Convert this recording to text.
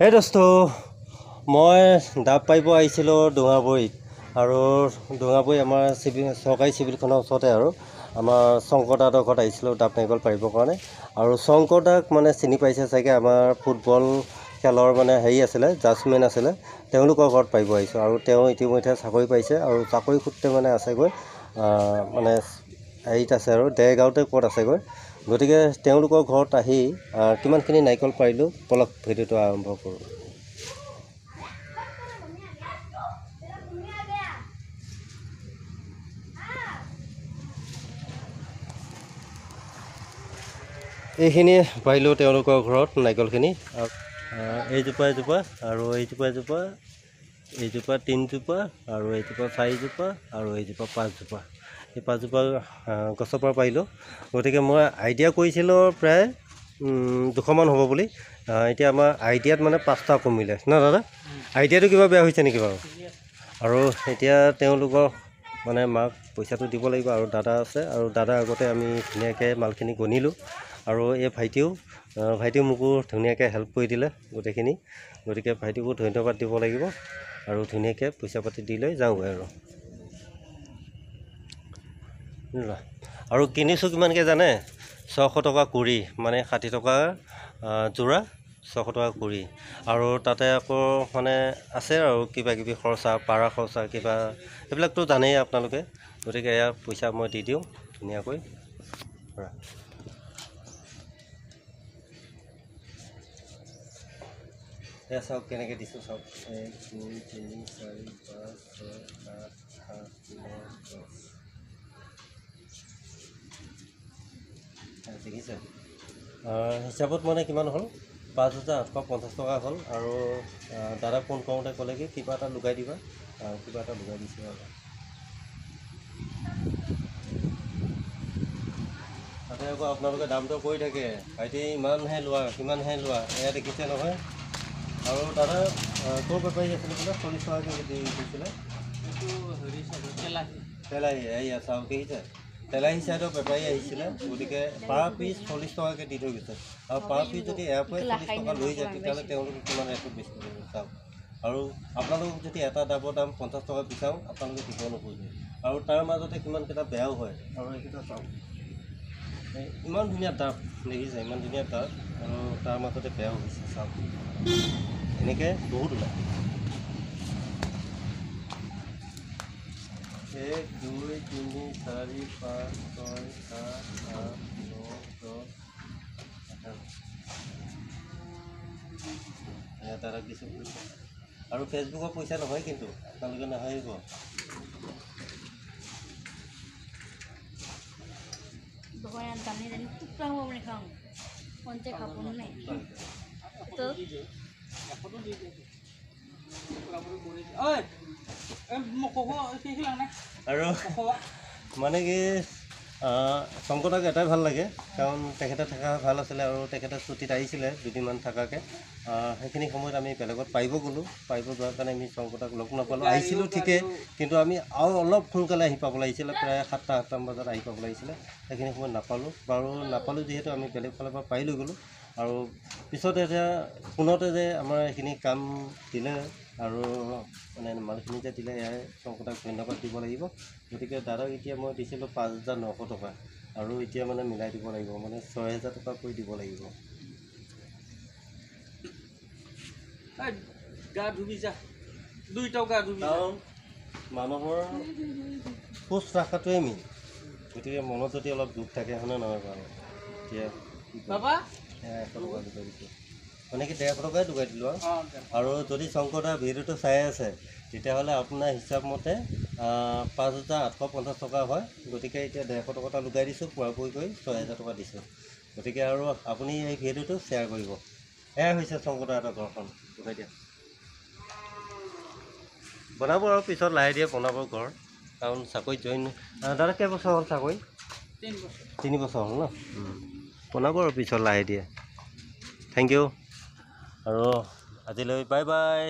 এই দোস্ত মই ডাব পাৰিব আহিছিলোঁ ডোঙাবৰীত আৰু ডোঙাবৰী আমাৰ চৰকাৰী চিভিলখনৰ ওচৰতে আৰু আমাৰ শংকৰ দাহঁতৰ ঘৰত আহিছিলোঁ ডাব নাৰিকল পাৰিবৰ কাৰণে। আৰু শংকৰ দাক মানে চিনি পাইছে চাগে, আমাৰ ফুটবল খেলৰ মানে হেৰি আছিলে, জাজমেন আছিলে, তেওঁলোকৰ ঘৰত পাৰিব আহিছোঁ। আৰু তেওঁ ইতিমধ্যে চাকৰি পাইছে আৰু চাকৰি সূত্ৰে মানে আছেগৈ, মানে হেৰিত আছে আৰু দেৰগাঁৱতে ক'ত আছেগৈ। গতিকে তেওঁলোকৰ ঘৰত আহি কিমানখিনি নাৰিকল পাৰিলোঁ বলক ভিডিঅ'টো আৰম্ভ কৰোঁ। এইখিনি পাৰিলোঁ তেওঁলোকৰ ঘৰত নাৰিকলখিনি। এইজোপা এজোপা আৰু এইজোপা 3জোপা আৰু এইজোপা 4জোপা আৰু এইজোপা 5জোপা। এই 5জোপা গছৰ পৰা পাৰিলোঁ। গতিকে মই আইডিয়া কৰিছিলোঁ প্ৰায় 200মান হ'ব বুলি। এতিয়া আমাৰ আইডিয়াত মানে 5টা কমিলে ন দাদা? আইডিয়াটো কিবা বেয়া হৈছে নেকি বাৰু? আৰু এতিয়া তেওঁলোকৰ মানে মাক পইচাটো দিব লাগিব আৰু দাদা আছে, আৰু দাদা আগতে আমি ধুনীয়াকৈ মালখিনি গণিলোঁ। আৰু এই ভাইটিও মোকো ধুনীয়াকৈ হেল্প কৰি দিলে গোটেইখিনি। গতিকে ভাইটিকো ধন্যবাদ দিব লাগিব আৰু ধুনীয়াকৈ পইচা পাতি দি লৈ যাওঁগৈ আৰু কিনিছোঁ কিমানকৈ জানে? 600 টকা কৰি, মানে 60 টকা যোৰা, 600 টকা কৰি। আৰু তাতে আকৌ মানে আছে আৰু কিবা কিবি খৰচা, পাৰা খৰচা কিবা, এইবিলাকতো জানেই আপোনালোকে। গতিকে এয়া পইচা মই দি দিওঁ ধুনীয়াকৈ। এয়া চাওক কেনেকৈ দিছোঁ চাওক, 1 2 3 4 5 6 7 8 9 10 দেখিছে? হিচাপত মানে কিমান হ'ল? 5,850 টকা হ'ল। আৰু দাদাক ফোন কৰোঁতে ক'লে কি কিবা এটা লগাই দিবা, কিবা এটা লগাই দিছোঁ আৰু। তাতে আকৌ আপোনালোকে দামটো কৰি থাকে, ভাইটি ইমানহে লোৱা কিমানহে লোৱা, এয়া দেখিছে নহয়। আৰু দাদা ক'ৰ বেপাৰী আছিলে বোলে? 40 টকাকৈ দিছিলে। তেলাহী, এয়া চাওক দেখিছে? তেলাহী ছাইডৰ বেপাৰী আহিছিলে। গতিকে পাৰ পিচ 40 টকাকৈ দি থৈ গৈছে। আৰু পাৰ পিচ যদি ইয়াৰ পৰাই 40 টকা লৈ যায়, তেতিয়াহ'লে তেওঁলোকে কিমান ৰেটত বেছি কৰিব চাওক। আৰু আপোনালোকক যদি এটা ডাবৰ দাম 50 টকা বিচাৰোঁ, আপোনালোকে দিব নোখোজে। আৰু তাৰ মাজতে কিমানকেইটা বেয়াও হয়। আৰু এইকেইটা চাওক, ইমান ধুনীয়া ডাব দেখিছে, ইমান ধুনীয়া ডাব, আৰু তাৰ মাজতে বেয়াও হৈছে চাওক। এনেকৈ বহুত ওলায়। 1 2 3 4 5 6 7 8 9 10 11 দাদাক দিছোঁ। আৰু ফেচবুকৰ পইচা নহয় কিন্তু, আপোনালোকে নাভাবিব। আৰু মানে কি শংকৰদাক এটাই ভাল লাগে, কাৰণ তেখেতে থকা ভাল আছিলে আৰু তেখেতে ছুটীত আহিছিলে দুদিনমান থকাকৈ। সেইখিনি সময়ত আমি বেলেগত পাৰিব গ'লোঁ, পাৰিব যোৱাৰ কাৰণে আমি শংকৰদাক লগ নাপালোঁ। আহিছিলোঁ ঠিকেই, কিন্তু আমি আৰু অলপ সোনকালে আহি পাব লাগিছিলে, প্ৰায় 7টা-8টামান বজাত আহি পাব লাগিছিলে। সেইখিনি সময়ত নাপালোঁ বাৰু, নাপালোঁ যিহেতু আমি বেলেগ ফালৰ পৰা পাৰি লৈ গ'লোঁ। আৰু পিছত এতিয়া ফোনতে যে আমাৰ এইখিনি কাম দিলে আৰু মানে মালখিনি যে দিলে, এয়াই শংকৰদাক ধন্যবাদ দিব লাগিব। গতিকে দাদাক এতিয়া মই দিছিলোঁ 5,900 টকা, আৰু এতিয়া মানে মিলাই দিব লাগিব, মানে 6,000 টকা কৰি দিব লাগিব। কাৰণ মানুহৰ খোজ ৰখাটোৱে মেইন। গতিকে মনত যদি অলপ দুখ থাকে, হয়নে নহয় বাৰু? এতিয়া 100 টকা লগাই দিছোঁ, মানে কি 150 টকাই লগাই দিলোঁ। আৰু যদি শংকৰদা ভিডিঅ'টো চাই আছে, তেতিয়াহ'লে আপোনাৰ হিচাপ মতে 5,850 টকা হয়। গতিকে এতিয়া 150 টকা এটা লগাই দিছোঁ, পুৰাপুৰি কৰি 6,000 টকা দিছোঁ। গতিকে আৰু আপুনি এই ভিডিঅ'টো শ্বেয়াৰ কৰিব। এয়া হৈছে শংকৰদাহঁতৰ ঘৰখন, লগাই দিয়া। বনাব আৰু পিছত লাহে ধীৰে বনাব ঘৰ, কাৰণ চাকৰিত জইন। দাদা কেইবছৰ হ'ল চাকৰি? 3 বছৰ হ'ল ন? বনাব আৰু পিছত লাহে ধীৰে। Thank you. আৰু আজিলৈ বাই বাই।